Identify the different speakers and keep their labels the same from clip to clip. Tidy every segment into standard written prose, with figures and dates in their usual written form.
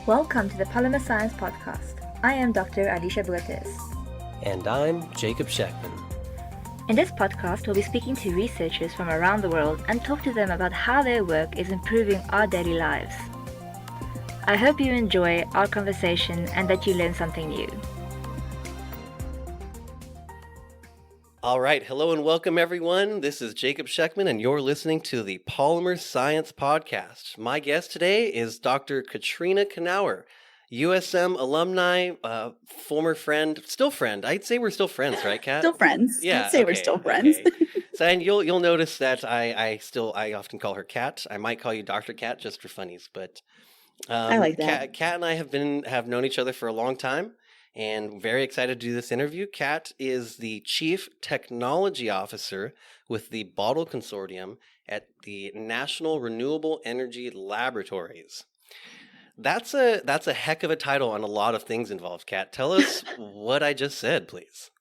Speaker 1: Welcome to the Polymer Science Podcast. I am Dr. Alicia Blatis.
Speaker 2: And I'm Jacob Scheckman.
Speaker 1: In this podcast, we'll be speaking to researchers from around the world and talk to them about how their work is improving our daily lives. I hope you enjoy our conversation and that you learn something new.
Speaker 2: All right, hello and welcome everyone. This is Jacob Scheckman and you're listening to the Polymer Science Podcast. My guest today is Dr. Katrina Knauer, USM alumni, former friend, still friend. I'd say we're still friends, right, Kat?
Speaker 3: Still friends.
Speaker 2: Yeah,
Speaker 3: I'd say we're still friends.
Speaker 2: Okay. So, and you'll notice that I often call her Kat. I might call you Dr. Kat just for funnies, but
Speaker 3: I like that.
Speaker 2: Kat and I have known each other for a long time. And very excited to do this interview. Kat is the Chief Technology Officer with the BOTTLE Consortium at the National Renewable Energy Laboratories. That's a heck of a title and a lot of things involved, Kat. Tell us what I just said, please.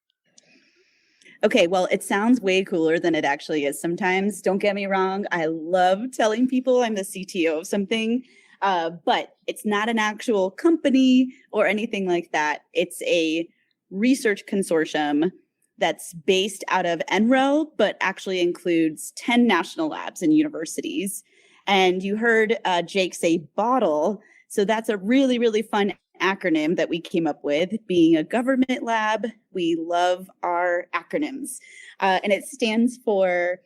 Speaker 3: Okay, well, it sounds way cooler than it actually is sometimes. Don't get me wrong. I love telling people I'm the CTO of something. But it's not an actual company or anything like that. It's a research consortium that's based out of NREL, but actually includes 10 national labs and universities. And you heard Jake say BOTTLE. So that's a really, really fun acronym that we came up with. Being a government lab, we love our acronyms. And it stands for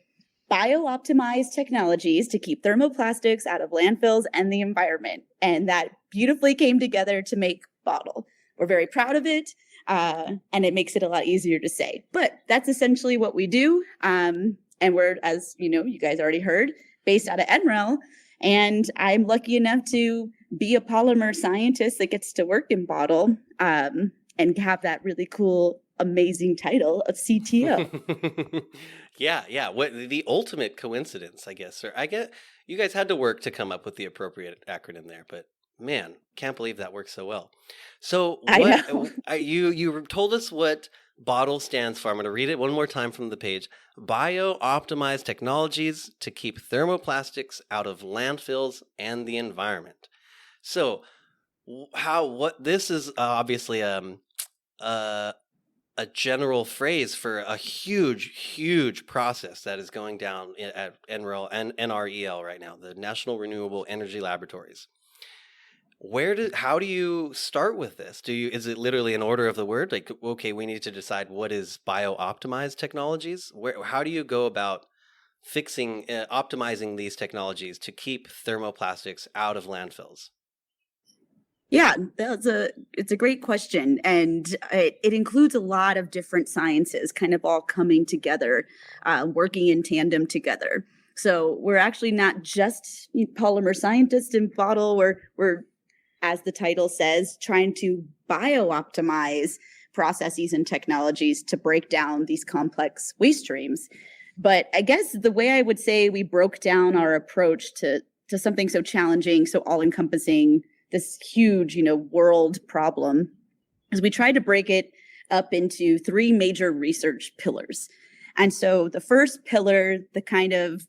Speaker 3: bio-optimized technologies to keep thermoplastics out of landfills and the environment. And that beautifully came together to make BOTTLE. We're very proud of it, and it makes it a lot easier to say. But that's essentially what we do. And we're, as you know, you guys already heard, based out of NREL. And I'm lucky enough to be a polymer scientist that gets to work in BOTTLE and have that really cool, amazing title of CTO.
Speaker 2: Yeah. What the ultimate coincidence, I guess. Or I get you guys had to work to come up with the appropriate acronym there, but man, can't believe that works so well. So you told us what BOTTLE stands for. I'm going to read it one more time from the page. Bio-optimized technologies to keep thermoplastics out of landfills and the environment. So this is obviously a general phrase for a huge process that is going down at NREL and NREL right now, the National Renewable Energy Laboratories. How do you start with this? Is it literally an order of the word? Like, okay, we need to decide what is bio-optimized technologies. How do you go about optimizing these technologies to keep thermoplastics out of landfills?
Speaker 3: Yeah, it's a great question. And it includes a lot of different sciences kind of all coming together, working in tandem together. So we're actually not just polymer scientists in BOTTLE. We're, as the title says, trying to bio-optimize processes and technologies to break down these complex waste streams. But I guess the way I would say we broke down our approach to something so challenging, so all-encompassing, this huge, world problem, is we tried to break it up into three major research pillars. And so the first pillar, the kind of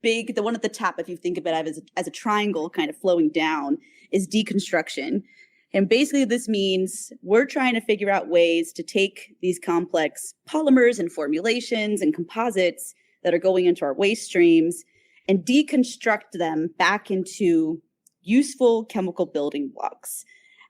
Speaker 3: big, the one at the top, if you think about it as a triangle kind of flowing down, is deconstruction. And basically this means we're trying to figure out ways to take these complex polymers and formulations and composites that are going into our waste streams and deconstruct them back into useful chemical building blocks.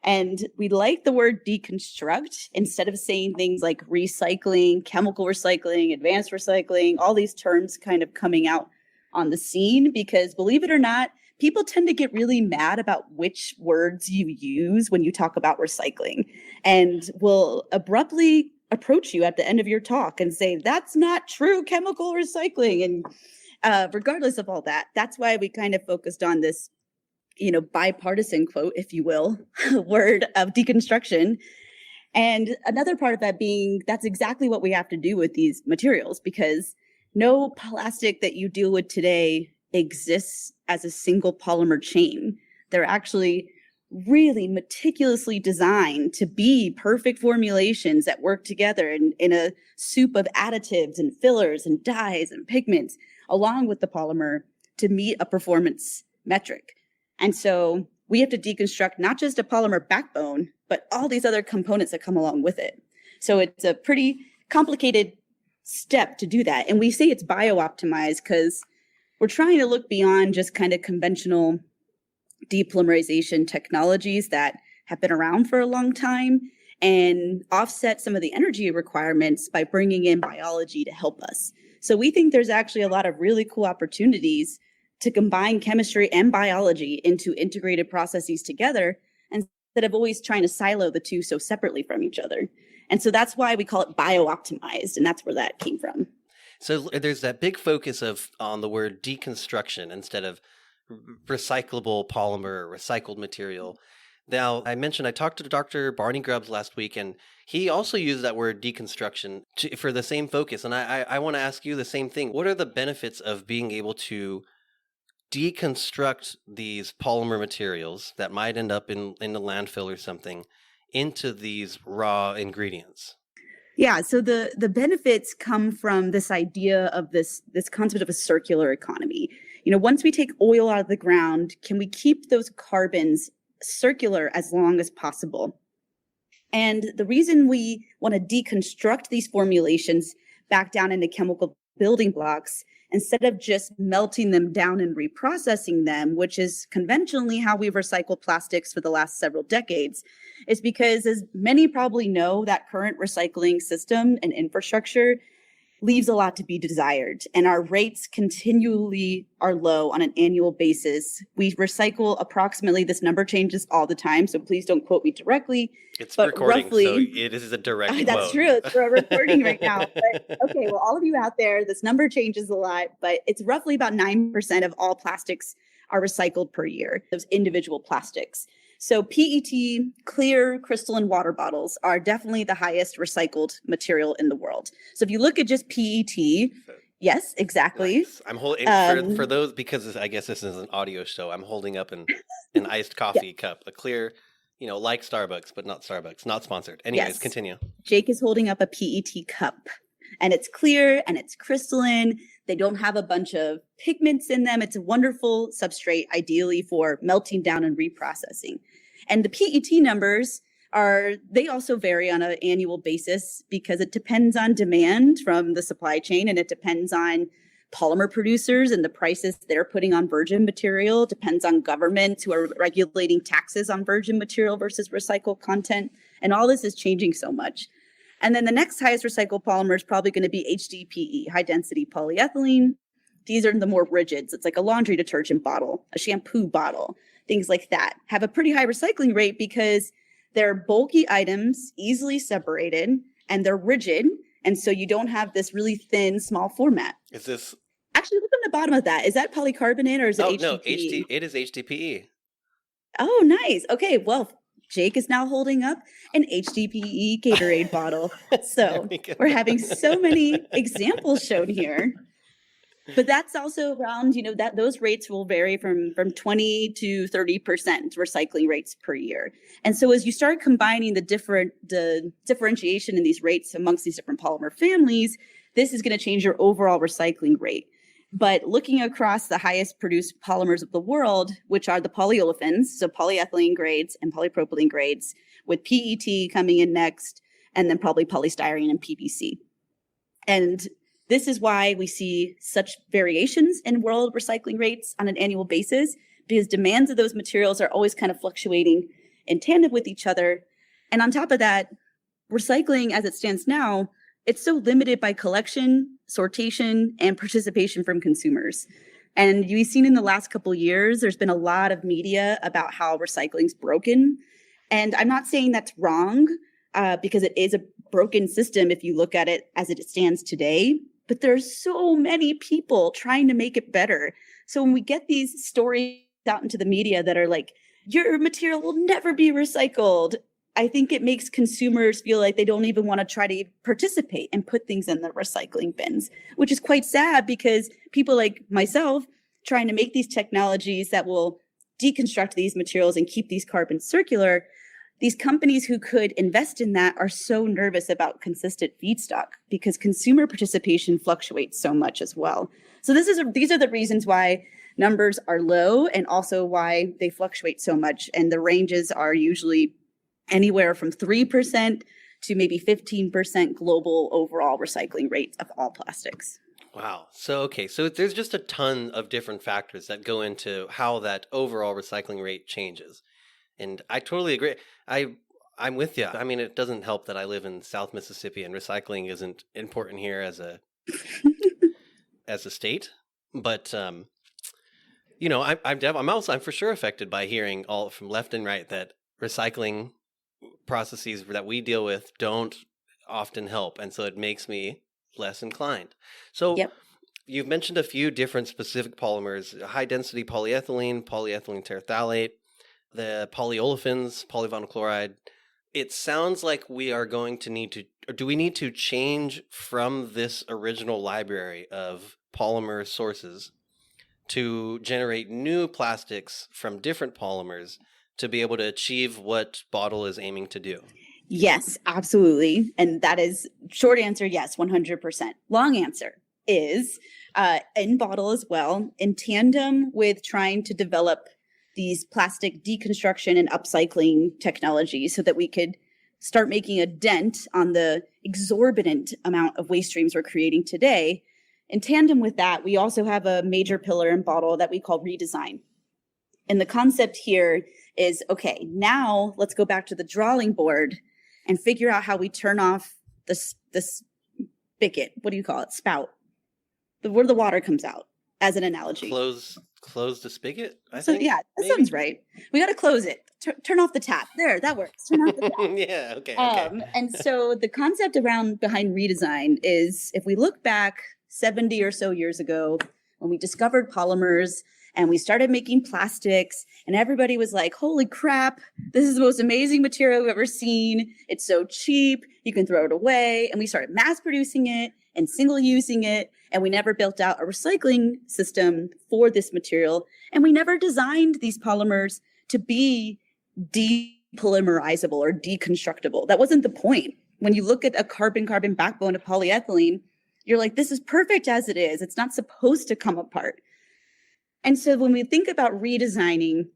Speaker 3: And we like the word deconstruct instead of saying things like recycling, chemical recycling, advanced recycling, all these terms kind of coming out on the scene, because believe it or not, people tend to get really mad about which words you use when you talk about recycling and will abruptly approach you at the end of your talk and say, that's not true chemical recycling. And regardless of all that, that's why we kind of focused on this bipartisan quote, if you will, word of deconstruction. And another part of that being, that's exactly what we have to do with these materials, because no plastic that you deal with today exists as a single polymer chain. They're actually really meticulously designed to be perfect formulations that work together in a soup of additives and fillers and dyes and pigments, along with the polymer to meet a performance metric. And so we have to deconstruct not just a polymer backbone, but all these other components that come along with it. So it's a pretty complicated step to do that. And we say it's bio-optimized because we're trying to look beyond just kind of conventional depolymerization technologies that have been around for a long time and offset some of the energy requirements by bringing in biology to help us. So we think there's actually a lot of really cool opportunities to combine chemistry and biology into integrated processes together instead of always trying to silo the two so separately from each other. And so that's why we call it bio-optimized, and that's where that came from.
Speaker 2: So there's that big focus on the word deconstruction instead of recyclable polymer or recycled material. Now, I talked to Dr. Barney Grubbs last week, and he also used that word deconstruction for the same focus. And I want to ask you the same thing. What are the benefits of being able to deconstruct these polymer materials that might end up in the landfill or something into these raw ingredients?
Speaker 3: Yeah, so the benefits come from this idea of this concept of a circular economy. You know, once we take oil out of the ground, can we keep those carbons circular as long as possible? And the reason we want to deconstruct these formulations back down into chemical building blocks instead of just melting them down and reprocessing them, which is conventionally how we've recycled plastics for the last several decades, is because, as many probably know, that current recycling system and infrastructure leaves a lot to be desired, and our rates continually are low on an annual basis. We recycle approximately, this number changes all the time, so please don't quote me directly.
Speaker 2: It's
Speaker 3: but
Speaker 2: recording,
Speaker 3: roughly,
Speaker 2: so it is a direct quote.
Speaker 3: That's true. We're recording right now. But okay, well, all of you out there, this number changes a lot, but it's roughly about 9% of all plastics are recycled per year, those individual plastics. So PET, clear crystalline water bottles, are definitely the highest recycled material in the world. So if you look at just PET, yes, exactly.
Speaker 2: Nice. I'm holding for those, because I guess this is an audio show. I'm holding up an iced coffee cup, a clear, like Starbucks, but not Starbucks, not sponsored. Anyways, yes. Continue.
Speaker 3: Jake is holding up a PET cup, and it's clear and it's crystalline. They don't have a bunch of pigments in them. It's a wonderful substrate, ideally for melting down and reprocessing. And the PET numbers they also vary on an annual basis because it depends on demand from the supply chain, and it depends on polymer producers and the prices they're putting on virgin material. It depends on governments who are regulating taxes on virgin material versus recycled content. And all this is changing so much. And then the next highest recycled polymer is probably going to be HDPE, high density polyethylene. These are the more rigids. It's like a laundry detergent bottle, a shampoo bottle, things like that. Have a pretty high recycling rate because they're bulky items, easily separated, and they're rigid. And so you don't have this really thin, small format.
Speaker 2: Is this...
Speaker 3: Actually, look on the bottom of that. Is that polycarbonate or is it HDPE?
Speaker 2: No, it is HDPE.
Speaker 3: Oh, nice. Okay, well, Jake is now holding up an HDPE Gatorade bottle. So we're having so many examples shown here. But that's also around, that those rates will vary from 20 to 30% recycling rates per year. And so as you start combining the differentiation in these rates amongst these different polymer families, this is going to change your overall recycling rate. But looking across the highest produced polymers of the world, which are the polyolefins, so polyethylene grades and polypropylene grades, with PET coming in next, and then probably polystyrene and PVC. And this is why we see such variations in world recycling rates on an annual basis, because demands of those materials are always kind of fluctuating in tandem with each other. And on top of that, recycling as it stands now, it's so limited by collection, sortation, and participation from consumers. And you've seen in the last couple of years, there's been a lot of media about how recycling's broken. And I'm not saying that's wrong, because it is a broken system if you look at it as it stands today. But there's so many people trying to make it better. So when we get these stories out into the media that are like, your material will never be recycled, I think it makes consumers feel like they don't even want to try to participate and put things in the recycling bins, which is quite sad because people like myself trying to make these technologies that will deconstruct these materials and keep these carbons circular, these companies who could invest in that are so nervous about consistent feedstock because consumer participation fluctuates so much as well. So these are the reasons why numbers are low, and also why they fluctuate so much. And the ranges are usually anywhere from 3% to maybe 15% global overall recycling rate of all plastics.
Speaker 2: Wow. So there's just a ton of different factors that go into how that overall recycling rate changes. And I totally agree. I'm with you. I mean, it doesn't help that I live in South Mississippi and recycling isn't important here as a as a state. But I'm for sure affected by hearing all from left and right that recycling processes that we deal with don't often help, and so it makes me less inclined. So
Speaker 3: Yep.
Speaker 2: You've mentioned a few different specific polymers: high density polyethylene, polyethylene terephthalate, the polyolefins, polyvinyl chloride. It sounds like we are going to need to, or do we need to change from this original library of polymer sources to generate new plastics from different polymers to be able to achieve what Bottle is aiming to do?
Speaker 3: Yes, absolutely. And that is short answer, yes, 100%. Long answer is in Bottle as well, in tandem with trying to develop these plastic deconstruction and upcycling technologies so that we could start making a dent on the exorbitant amount of waste streams we're creating today. In tandem with that, we also have a major pillar in Bottle that we call redesign. And the concept here is, okay, now let's go back to the drawing board and figure out how we turn off this spigot. What do you call it? Spout. Where the water comes out, as an analogy.
Speaker 2: Close the spigot, I
Speaker 3: so
Speaker 2: think?
Speaker 3: Yeah, that
Speaker 2: maybe?
Speaker 3: Sounds right. We got to close it. Turn off the tap. There, that works. Turn off the tap.
Speaker 2: Yeah, okay.
Speaker 3: And so the concept behind redesign is, if we look back 70 or so years ago, when we discovered polymers and we started making plastics, and everybody was like, holy crap, this is the most amazing material we've ever seen. It's so cheap, you can throw it away. And we started mass producing it and single using it. And we never built out a recycling system for this material. And we never designed these polymers to be depolymerizable or deconstructible. That wasn't the point. When you look at a carbon-carbon backbone of polyethylene, you're like, this is perfect as it is. It's not supposed to come apart. And so when we think about redesigning,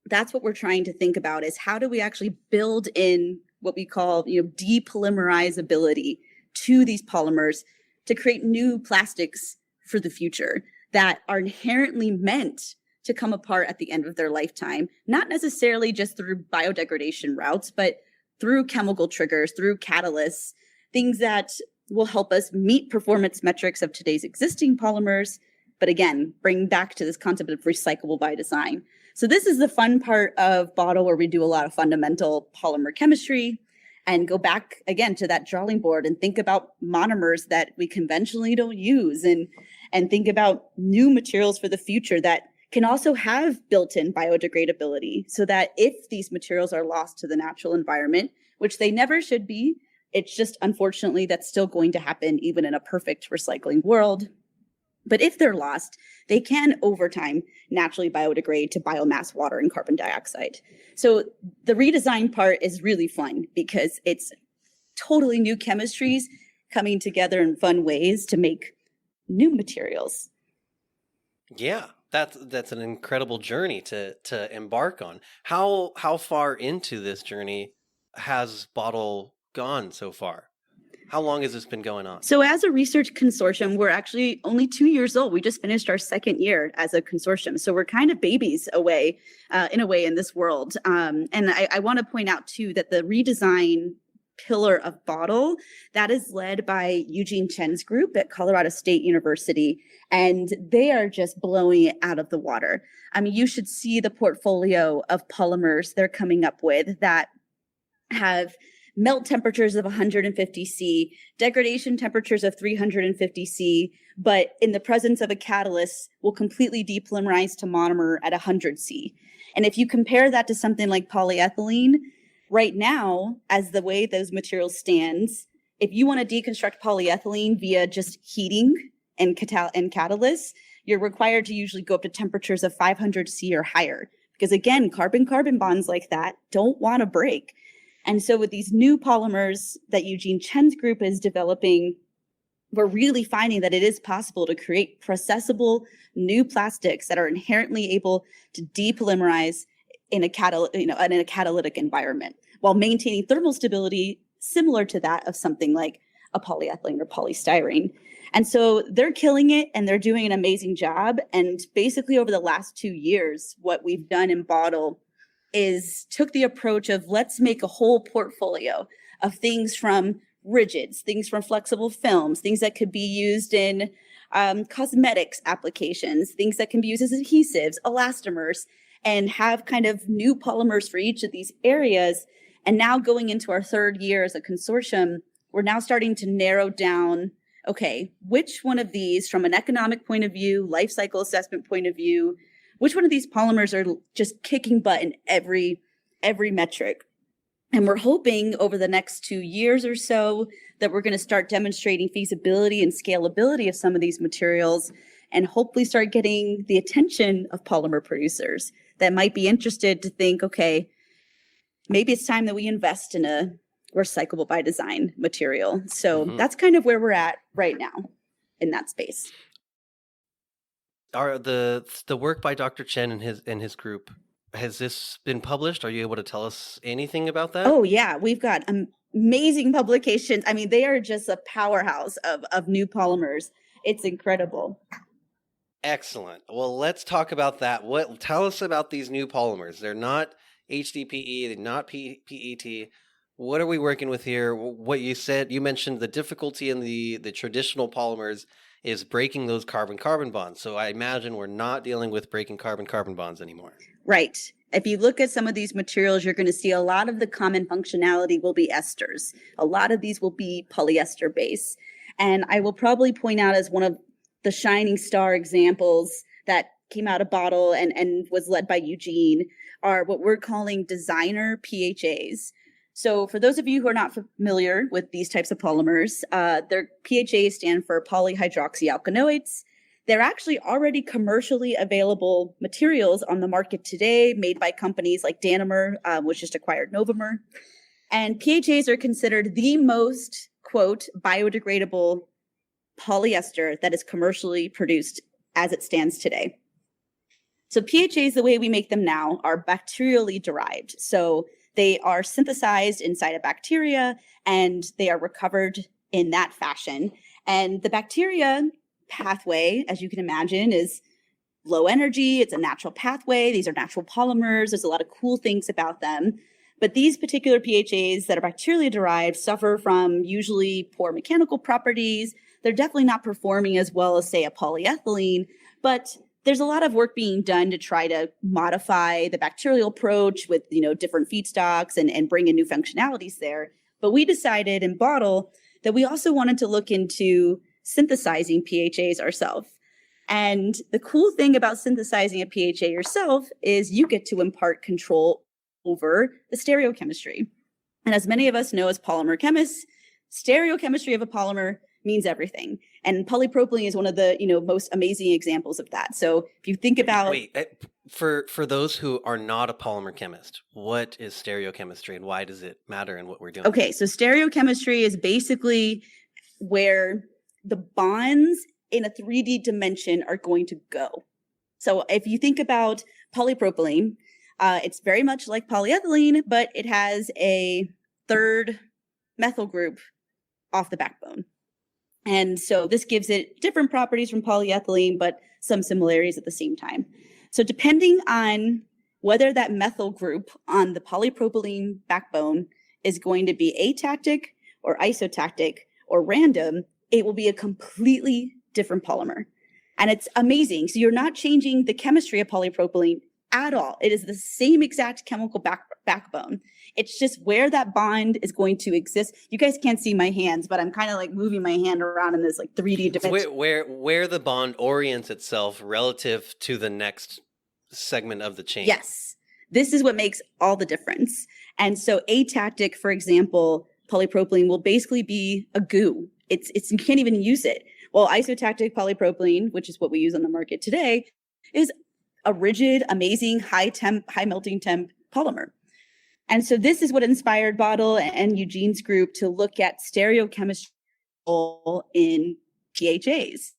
Speaker 3: that's what we're trying to think about, is how do we actually build in what we call, depolymerizability to these polymers to create new plastics for the future that are inherently meant to come apart at the end of their lifetime, not necessarily just through biodegradation routes, but through chemical triggers, through catalysts, things that will help us meet performance metrics of today's existing polymers, but again, bring back to this concept of recyclable by design. So this is the fun part of Bottle, where we do a lot of fundamental polymer chemistry and go back again to that drawing board and think about monomers that we conventionally don't use, and think about new materials for the future that can also have built-in biodegradability, so that if these materials are lost to the natural environment, which they never should be, it's just unfortunately that's still going to happen even in a perfect recycling world. But if they're lost, they can over time naturally biodegrade to biomass, water, and carbon dioxide. So the redesign part is really fun because it's totally new chemistries coming together in fun ways to make new materials.
Speaker 2: Yeah, that's an incredible journey to embark on. How far into this journey has Bottle gone so far? How long has this been going on?
Speaker 3: So as a research consortium, we're actually only 2 years old. We just finished our second year as a consortium. So we're kind of babies away, in a way, in this world. And I want to point out, too, that the redesign pillar of Bottle, that is led by Eugene Chen's group at Colorado State University. And they are just blowing it out of the water. I mean, you should see the portfolio of polymers they're coming up with that have melt temperatures of 150 C, degradation temperatures of 350 C, but in the presence of a catalyst will completely depolymerize to monomer at 100 C. And if you compare that to something like polyethylene, right now, as the way those materials stands, if you want to deconstruct polyethylene via just heating and catalysts, you're required to usually go up to temperatures of 500 C or higher. Because again, carbon-carbon bonds like that don't want to break. And so with these new polymers that Eugene Chen's group is developing, we're really finding that it is possible to create processable new plastics that are inherently able to depolymerize in a catalytic environment while maintaining thermal stability similar to that of something like a polyethylene or polystyrene. And so they're killing it and they're doing an amazing job. And basically over the last 2 years, what we've done in BOTTLE is took the approach of let's make a whole portfolio of things from rigids, things from flexible films, things that could be used in cosmetics applications, things that can be used as adhesives, elastomers, and have kind of new polymers for each of these areas. And now going into our 3rd year as a consortium, we're now starting to narrow down, okay, which one of these from an economic point of view, life cycle assessment point of view, which one of these polymers are just kicking butt in every metric. And we're hoping over the next 2 years or so that we're going to start demonstrating feasibility and scalability of some of these materials and hopefully start getting the attention of polymer producers that might be interested to think, okay, maybe it's time that we invest in a recyclable-by-design material. So that's kind of where we're at right now in that space.
Speaker 2: Are the work by Dr. Chen and his group, has this been published? Are you able to tell us anything about that?
Speaker 3: Oh yeah, we've got amazing publications. I mean, they are just a powerhouse of new polymers. It's incredible.
Speaker 2: Excellent. Well, let's talk about that. Tell us about these new polymers. They're not HDPE, they're not PET. What are we working with here? What you mentioned the difficulty in the traditional polymers is breaking those carbon-carbon bonds. So I imagine we're not dealing with breaking carbon-carbon bonds anymore.
Speaker 3: Right. If you look at some of these materials, you're going to see a lot of the common functionality will be esters. A lot of these will be polyester based. And I will probably point out as one of the shining star examples that came out of BOTTLE and was led by Eugene are what we're calling designer PHAs. So for those of you who are not familiar with these types of polymers, their PHAs stand for polyhydroxyalkanoates. They're actually already commercially available materials on the market today, made by companies like Danimer, which just acquired Novomer. And PHAs are considered the most, quote, biodegradable polyester that is commercially produced as it stands today. So PHAs, the way we make them now, are bacterially derived. So they are synthesized inside a bacteria and they are recovered in that fashion. And the bacteria pathway, as you can imagine, is low energy. It's a natural pathway. These are natural polymers. There's a lot of cool things about them. But these particular PHAs that are bacterially derived suffer from usually poor mechanical properties. They're definitely not performing as well as, say, a polyethylene, but there's a lot of work being done to try to modify the bacterial approach with, different feedstocks and bring in new functionalities there. But we decided in BOTTLE that we also wanted to look into synthesizing PHAs ourselves. And the cool thing about synthesizing a PHA yourself is you get to impart control over the stereochemistry. And as many of us know as polymer chemists, stereochemistry of a polymer means everything. And polypropylene is one of the, most amazing examples of that. So if you think about...
Speaker 2: Wait, for those who are not a polymer chemist, what is stereochemistry and why does it matter in what we're doing?
Speaker 3: Okay, so stereochemistry is basically where the bonds in a 3D dimension are going to go. So if you think about polypropylene, it's very much like polyethylene, but it has a third methyl group off the backbone. And so this gives it different properties from polyethylene, but some similarities at the same time. So depending on whether that methyl group on the polypropylene backbone is going to be atactic or isotactic or random, it will be a completely different polymer. And it's amazing. So you're not changing the chemistry of polypropylene at all. It is the same exact chemical backbone. It's just where that bond is going to exist. You guys can't see my hands, but I'm kind of like moving my hand around in this like 3D dimension.
Speaker 2: Where the bond orients itself relative to the next segment of the chain.
Speaker 3: Yes. This is what makes all the difference. And so atactic, for example, polypropylene will basically be a goo. It's you can't even use it. Well, isotactic polypropylene, which is what we use on the market today, is a rigid, amazing, high melting temp polymer. And so this is what inspired BOTTLE and Eugene's group to look at stereochemistry in PHAs.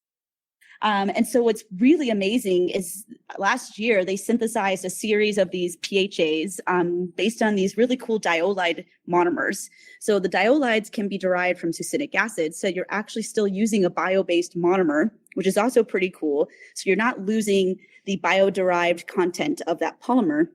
Speaker 3: And so what's really amazing is last year they synthesized a series of these PHAs based on these really cool diolide monomers. So the diolides can be derived from succinic acid. So you're actually still using a bio-based monomer, which is also pretty cool. So you're not losing the bio-derived content of that polymer.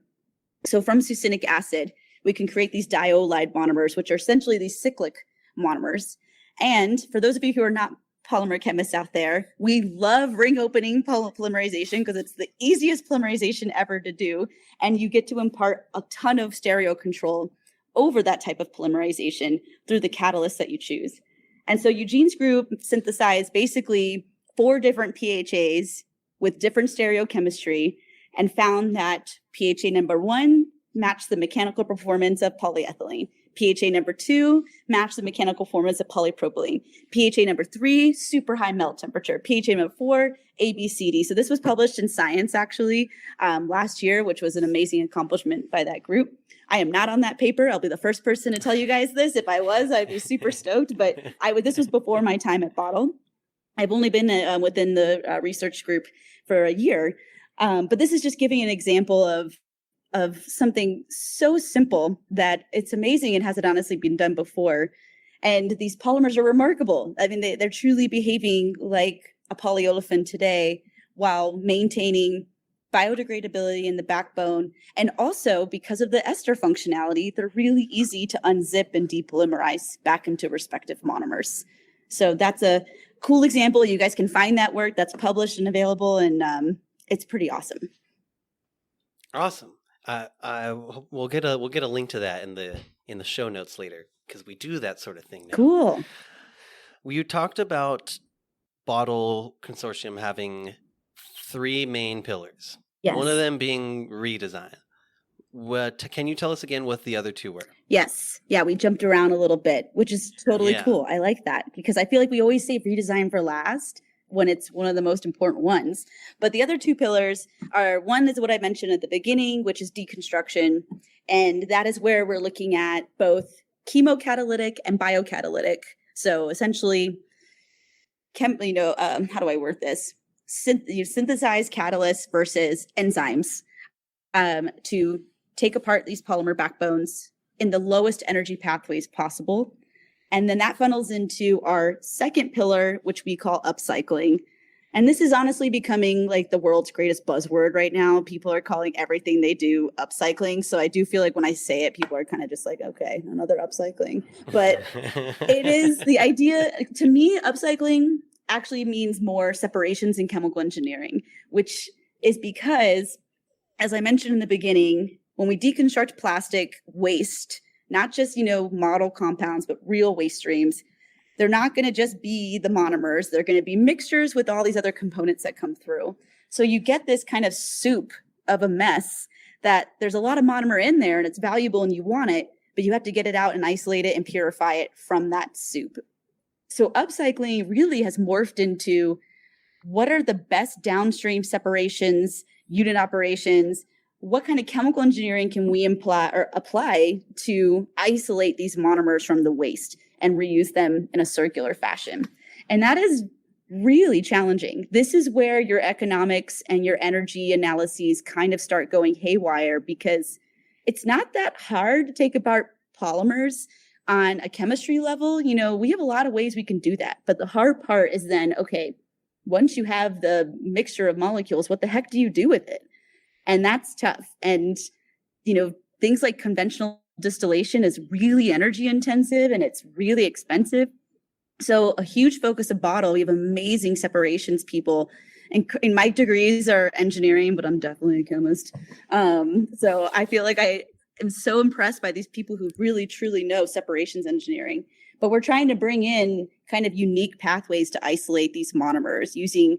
Speaker 3: So from succinic acid, we can create these diolide monomers, which are essentially these cyclic monomers. And for those of you who are not polymer chemists out there, we love ring opening polymerization because it's the easiest polymerization ever to do. And you get to impart a ton of stereo control over that type of polymerization through the catalyst that you choose. And so Eugene's group synthesized basically 4 different PHAs with different stereochemistry and found that PHA number 1 matched the mechanical performance of polyethylene. PHA number 2 matched the mechanical performance of polypropylene. PHA number 3, super high melt temperature. PHA number 4, ABCD. So this was published in Science actually last year, which was an amazing accomplishment by that group. I am not on that paper. I'll be the first person to tell you guys this. If I was, I'd be super stoked. But this was before my time at BOTTLE. I've only been within the research group for a year. But this is just giving an example of something so simple that it's amazing and hasn't honestly been done before. And these polymers are remarkable. I mean, they're truly behaving like a polyolefin today while maintaining biodegradability in the backbone. And also because of the ester functionality, they're really easy to unzip and depolymerize back into respective monomers. So that's a cool example. You guys can find that work that's published and available, and it's pretty awesome.
Speaker 2: Awesome. We'll get a link to that in the show notes later because we do that sort of thing now.
Speaker 3: Cool.
Speaker 2: You talked about BOTTLE Consortium having 3 main pillars.
Speaker 3: Yes.
Speaker 2: One of them being redesign. Can you tell us again what the other 2 were?
Speaker 3: Yes. Yeah, we jumped around a little bit, which is totally cool. I like that because I feel like we always save redesign for last when it's one of the most important ones. But the other 2 pillars are, one is what I mentioned at the beginning, which is deconstruction. And that is where we're looking at both chemocatalytic and biocatalytic. So essentially, how do I word this? Synthesize catalysts versus enzymes to take apart these polymer backbones in the lowest energy pathways possible. And then that funnels into our second pillar, which we call upcycling. And this is honestly becoming like the world's greatest buzzword right now. People are calling everything they do upcycling. So I do feel like when I say it, people are kind of just like, okay, another upcycling. But it is the idea, to me, upcycling actually means more separations in chemical engineering, which is because, as I mentioned in the beginning, when we deconstruct plastic waste, not just, model compounds, but real waste streams, they're not going to just be the monomers. They're going to be mixtures with all these other components that come through. So you get this kind of soup of a mess that there's a lot of monomer in there and it's valuable and you want it, but you have to get it out and isolate it and purify it from that soup. So upcycling really has morphed into what are the best downstream separations, unit operations, what kind of chemical engineering can we apply to isolate these monomers from the waste and reuse them in a circular fashion? And that is really challenging. This is where your economics and your energy analyses kind of start going haywire because it's not that hard to take apart polymers on a chemistry level. We have a lot of ways we can do that. But the hard part is then, okay, once you have the mixture of molecules, what the heck do you do with it? And that's tough. And, things like conventional distillation is really energy intensive and it's really expensive. So a huge focus of BOTTLE, we have amazing separations people. And my degrees are engineering, but I'm definitely a chemist. So I feel like I am so impressed by these people who really, truly know separations engineering. But we're trying to bring in kind of unique pathways to isolate these monomers using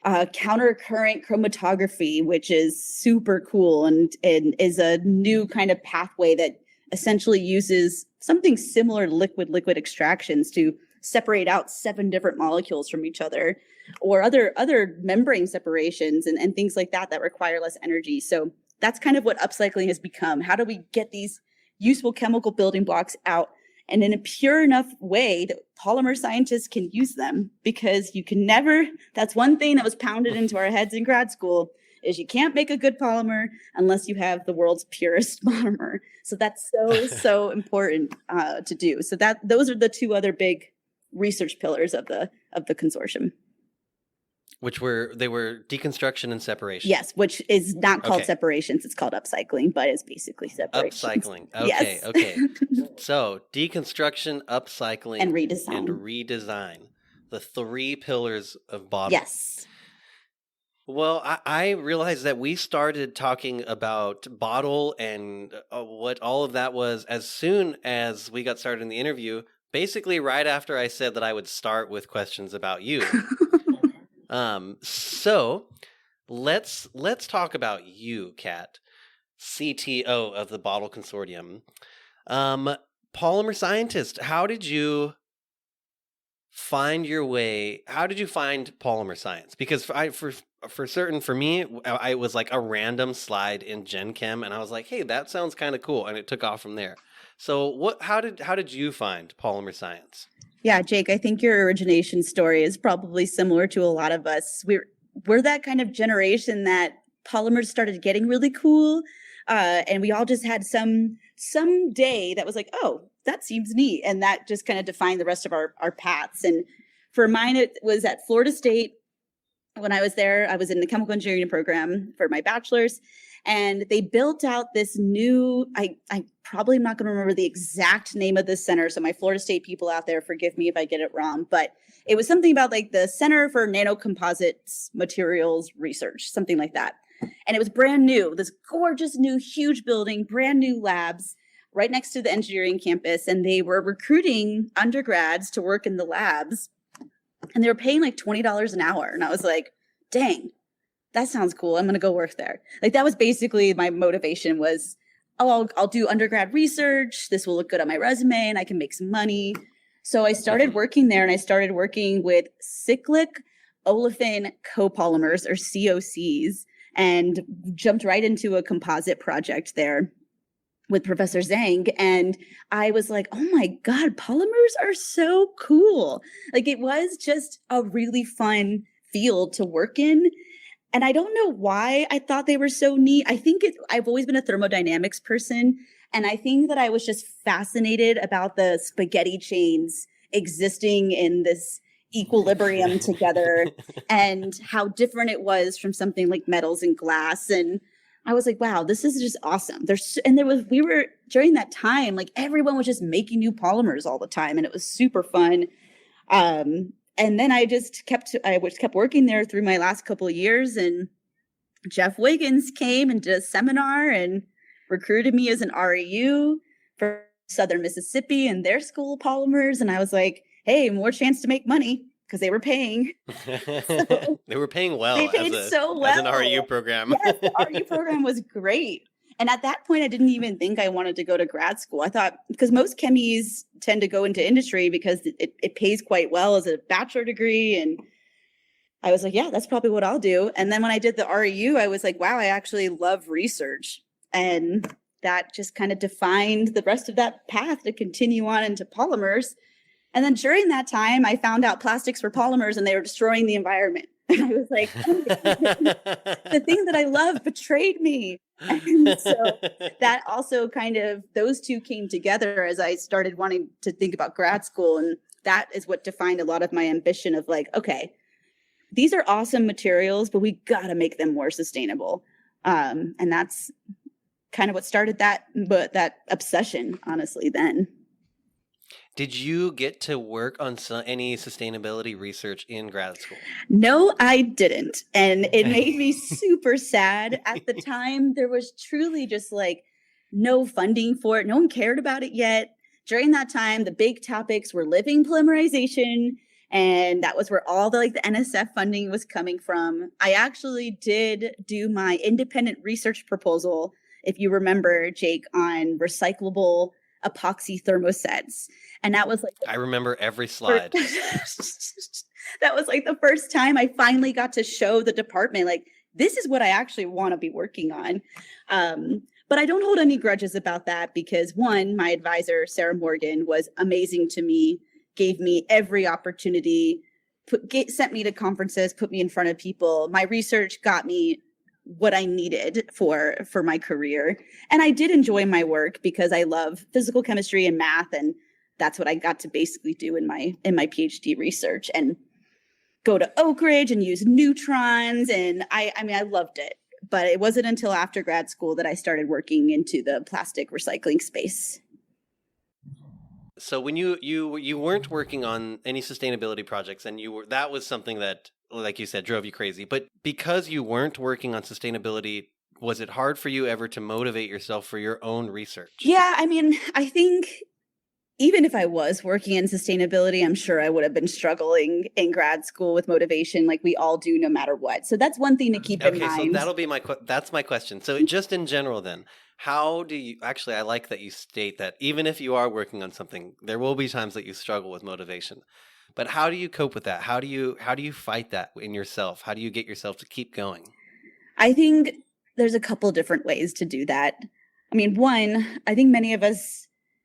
Speaker 3: countercurrent chromatography, which is super cool and is a new kind of pathway that essentially uses something similar to liquid extractions to separate out 7 different molecules from each other, or other membrane separations and things like that require less energy. So that's kind of what upcycling has become. How do we get these useful chemical building blocks out and in a pure enough way that polymer scientists can use them, because you can never, that's one thing that was pounded into our heads in grad school, is you can't make a good polymer unless you have the world's purest monomer. So that's so important to do. So those are the two other big research pillars of the consortium.
Speaker 2: Which were deconstruction and separation.
Speaker 3: Yes, which is not called separations. It's called upcycling, but it's basically separations.
Speaker 2: Upcycling. Okay,
Speaker 3: yes.
Speaker 2: Okay. So deconstruction, upcycling,
Speaker 3: and redesign.
Speaker 2: And redesign. The three pillars of BOTTLE.
Speaker 3: Yes.
Speaker 2: Well, I realized that we started talking about BOTTLE and what all of that was as soon as we got started in the interview, basically right after I said that I would start with questions about you. So let's talk about you, Kat, CTO of the BOTTLE Consortium. Polymer scientist, how did you find your way? How did you find polymer science? Because for certain, for me, I was like a random slide in Gen Chem, and I was like, hey, that sounds kind of cool, and it took off from there. So how did you find polymer science?
Speaker 3: Yeah, Jake, I think your origination story is probably similar to a lot of us. We're that kind of generation that polymers started getting really cool, and we all just had some day that was like, oh, that seems neat, and that just kind of defined the rest of our paths. And for mine, it was at Florida State. When I was there, I was in the chemical engineering program for my bachelor's, and they built out this new, I probably am not going to remember the exact name of this center, so my Florida State people out there, forgive me if I get it wrong, but it was something about like the Center for Nanocomposites Materials Research, something like that. And it was brand new, this gorgeous new huge building, brand new labs right next to the engineering campus, and they were recruiting undergrads to work in the labs, and they were paying like $20 an hour. And I was like, dang, that sounds cool. I'm going to go work there. Like that was basically my motivation was, oh, I'll do undergrad research. This will look good on my resume and I can make some money. So I started working there, and I started working with cyclic olefin copolymers, or COCs, and jumped right into a composite project there with Professor Zhang. And I was like, oh my God, polymers are so cool. Like it was just a really fun field to work in. And I don't know why I thought they were so neat. I think I've always been a thermodynamics person. And I think that I was just fascinated about the spaghetti chains existing in this equilibrium together, and how different it was from something like metals and glass. And I was like, wow, this is just awesome. We were during that time, like everyone was just making new polymers all the time, and it was super fun. And then I kept working there through my last couple of years, and Jeff Wiggins came and did a seminar and recruited me as an REU for Southern Mississippi and their school of polymers. And I was like, hey, more chance to make money, because they were paying.
Speaker 2: They were paying well.
Speaker 3: They paid so well.
Speaker 2: As an REU program.
Speaker 3: Yes, the REU program was great. And at that point, I didn't even think I wanted to go to grad school. I thought, because most chemies tend to go into industry because it pays quite well as a bachelor degree. And I was like, yeah, that's probably what I'll do. And then when I did the REU, I was like, wow, I actually love research. And that just kind of defined the rest of that path to continue on into polymers. And then during that time, I found out plastics were polymers and they were destroying the environment. And I was like, the thing that I love betrayed me. And so that also those two came together as I started wanting to think about grad school. And that is what defined a lot of my ambition of like, okay, these are awesome materials, but we got to make them more sustainable. And that's kind of what started that obsession, honestly, then.
Speaker 2: Did you get to work on any sustainability research in grad school?
Speaker 3: No, I didn't. And it made me super sad. At the time, there was truly just like no funding for it. No one cared about it yet. During that time, the big topics were living polymerization. And that was where all the NSF funding was coming from. I actually did do my independent research proposal, if you remember, Jake, on recyclable epoxy thermosets. And that was
Speaker 2: I remember every slide.
Speaker 3: That was the first time I finally got to show the department, this is what I actually want to be working on. But I don't hold any grudges about that because one, my advisor, Sarah Morgan, was amazing to me, gave me every opportunity, sent me to conferences, put me in front of people. My research got me what I needed for my career. And I did enjoy my work because I love physical chemistry and math. And that's what I got to basically do in my PhD research, and go to Oak Ridge and use neutrons. And I mean, I loved it. But it wasn't until after grad school that I started working into the plastic recycling space.
Speaker 2: So when you weren't working on any sustainability projects, and that was something that, like you said, drove you crazy. But because you weren't working on sustainability, was it hard for you ever to motivate yourself for your own research?
Speaker 3: Yeah, I mean, I think even if I was working in sustainability, I'm sure I would have been struggling in grad school with motivation, like we all do, no matter what. So that's one thing to keep in mind.
Speaker 2: Okay, so that'll be that's my question. So just in general, then, how do you actually? I like that you state that even if you are working on something, there will be times that you struggle with motivation. But how do you cope with that? How do you fight that in yourself? How do you get yourself to keep going?
Speaker 3: I think there's a couple different ways to do that. I mean, one, I think many of us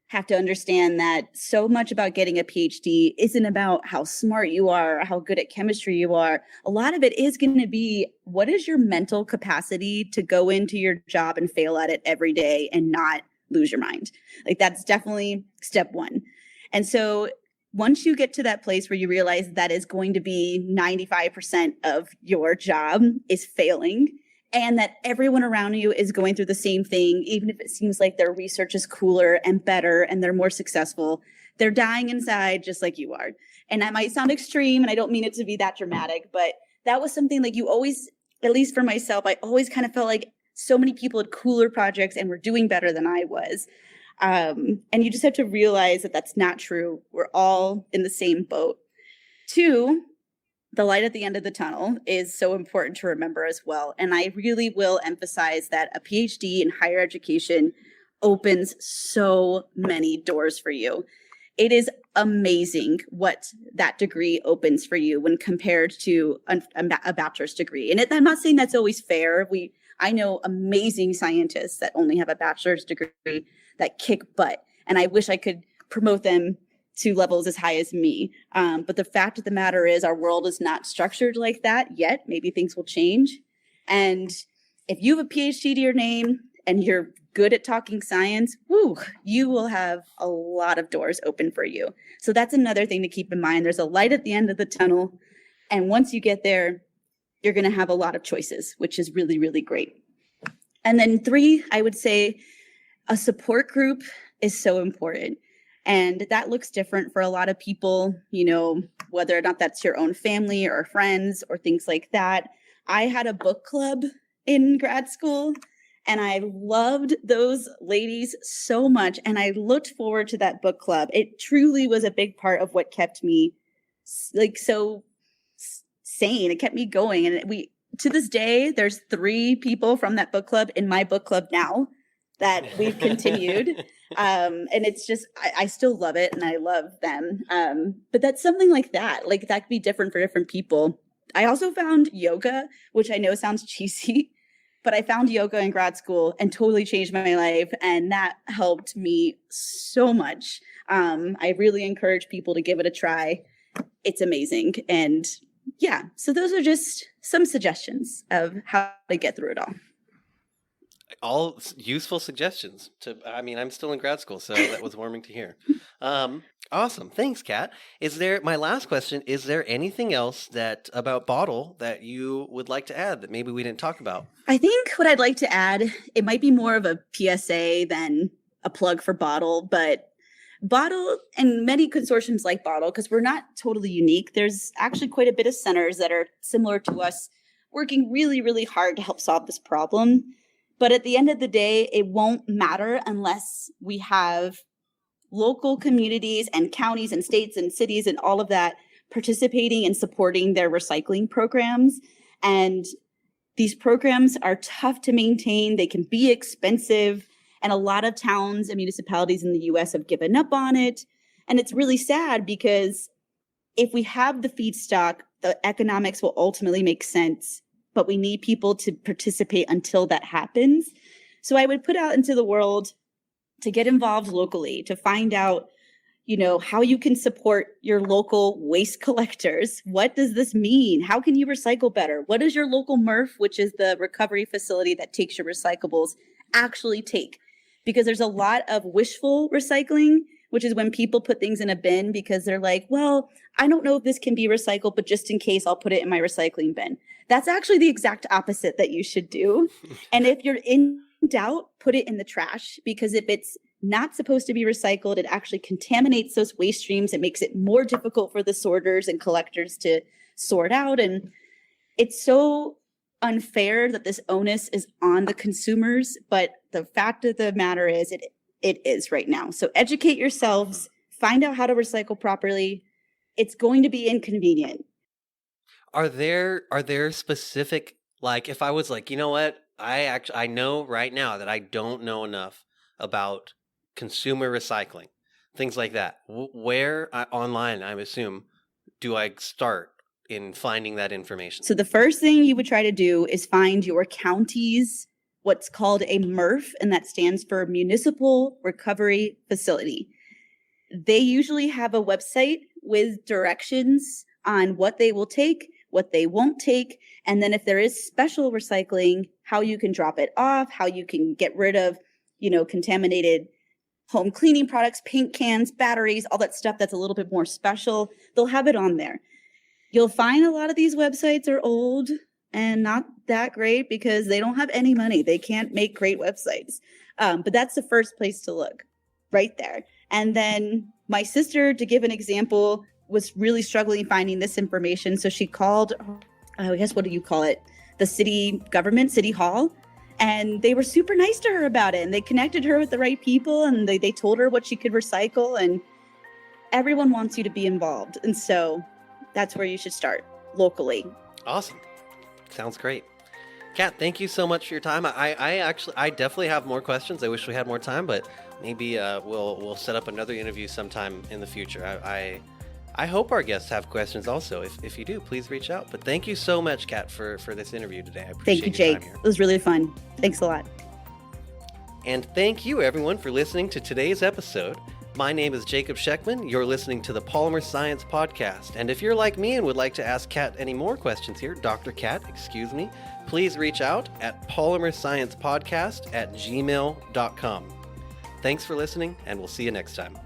Speaker 3: have to understand that so much about getting a PhD isn't about how smart you are, or how good at chemistry you are. A lot of it is going to be, what is your mental capacity to go into your job and fail at it every day and not lose your mind? Like, that's definitely step one. And so once you get to that place where you realize that is going to be 95% of your job is failing, and that everyone around you is going through the same thing, even if it seems like their research is cooler and better and they're more successful, they're dying inside just like you are. And that might sound extreme, and I don't mean it to be that dramatic, but that was something like you always, at least for myself, I always kind of felt like so many people had cooler projects and were doing better than I was. And you just have to realize that that's not true. We're all in the same boat. Two, the light at the end of the tunnel is so important to remember as well. And I really will emphasize that a PhD in higher education opens so many doors for you. It is amazing what that degree opens for you when compared to a bachelor's degree. And I'm not saying that's always fair. I know amazing scientists that only have a bachelor's degree that kick butt. And I wish I could promote them to levels as high as me. But the fact of the matter is our world is not structured like that yet. Maybe things will change. And if you have a PhD to your name and you're good at talking science, you will have a lot of doors open for you. So that's another thing to keep in mind. There's a light at the end of the tunnel. And once you get there, you're going to have a lot of choices, which is really, really great. And then three, I would say a support group is so important. And that looks different for a lot of people, you know, whether or not that's your own family or friends or things like that. I had a book club in grad school, and I loved those ladies so much. And I looked forward to that book club. It truly was a big part of what kept me like so sane. It kept me going. And to this day, there's 3 people from that book club in my book club now that we've continued. And it's just, I still love it and I love them. But that's something like that could be different for different people. I also found yoga, which I know sounds cheesy, but I found yoga in grad school and totally changed my life. And that helped me so much. I really encourage people to give it a try. It's amazing. And yeah, so those are just some suggestions of how to get through it
Speaker 2: all useful suggestions. I'm still in grad school, so that was warming to hear. Awesome. Thanks, Kat. My last question, is there anything else about BOTTLE that you would like to add that maybe we didn't talk about?
Speaker 3: I think what I'd like to add, it might be more of a PSA than a plug for BOTTLE, but BOTTLE and many consortiums like BOTTLE, because we're not totally unique, there's actually quite a bit of centers that are similar to us working really, really hard to help solve this problem. But at the end of the day, it won't matter unless we have local communities and counties and states and cities and all of that participating and supporting their recycling programs. And these programs are tough to maintain. They can be expensive. And a lot of towns and municipalities in the US have given up on it. And it's really sad because if we have the feedstock, the economics will ultimately make sense, but we need people to participate until that happens. So I would put out into the world to get involved locally, to find out, how you can support your local waste collectors. What does this mean? How can you recycle better? What does your local MRF, which is the recovery facility that takes your recyclables, actually take? Because there's a lot of wishful recycling, which is when people put things in a bin because they're like, well, I don't know if this can be recycled, but just in case, I'll put it in my recycling bin. That's actually the exact opposite that you should do. And if you're in doubt, put it in the trash, because if it's not supposed to be recycled, it actually contaminates those waste streams. It makes it more difficult for the sorters and collectors to sort out. And it's so unfair that this onus is on the consumers. But the fact of the matter is it is right now. So educate yourselves, find out how to recycle properly. It's going to be inconvenient.
Speaker 2: Are there specific, like, if I was like, you know what, I know right now that I don't know enough about consumer recycling, things like that. Where online, I assume, do I start in finding that information?
Speaker 3: So the first thing you would try to do is find your county's what's called a MRF, and that stands for Municipal Recovery Facility. They usually have a website with directions on what they will take, what they won't take, and then if there is special recycling, how you can drop it off, how you can get rid of, contaminated home cleaning products, paint cans, batteries, all that stuff that's a little bit more special. They'll have it on there. You'll find a lot of these websites are old and not that great because they don't have any money. They can't make great websites. But that's the first place to look, right there. And then my sister, to give an example, was really struggling finding this information. So she called, I guess, what do you call it? The city government, City Hall. And they were super nice to her about it. And they connected her with the right people. And they told her what she could recycle. And everyone wants you to be involved. And so that's where you should start, locally.
Speaker 2: Awesome. Sounds great. Kat, thank you so much for your time. I definitely have more questions. I wish we had more time, but maybe we'll set up another interview sometime in the future. I hope our guests have questions also. If you do, please reach out. But thank you so much, Kat, for this interview today. I appreciate
Speaker 3: Thank you, Jake.
Speaker 2: Your time here.
Speaker 3: It was really fun. Thanks a lot.
Speaker 2: And thank you, everyone, for listening to today's episode. My name is Jacob Scheckman. You're listening to the Polymer Science Podcast. And if you're like me and would like to ask Kat any more questions here, Dr. Kat, excuse me, please reach out at PolymerSciencePodcast@gmail.com. Thanks for listening, and we'll see you next time.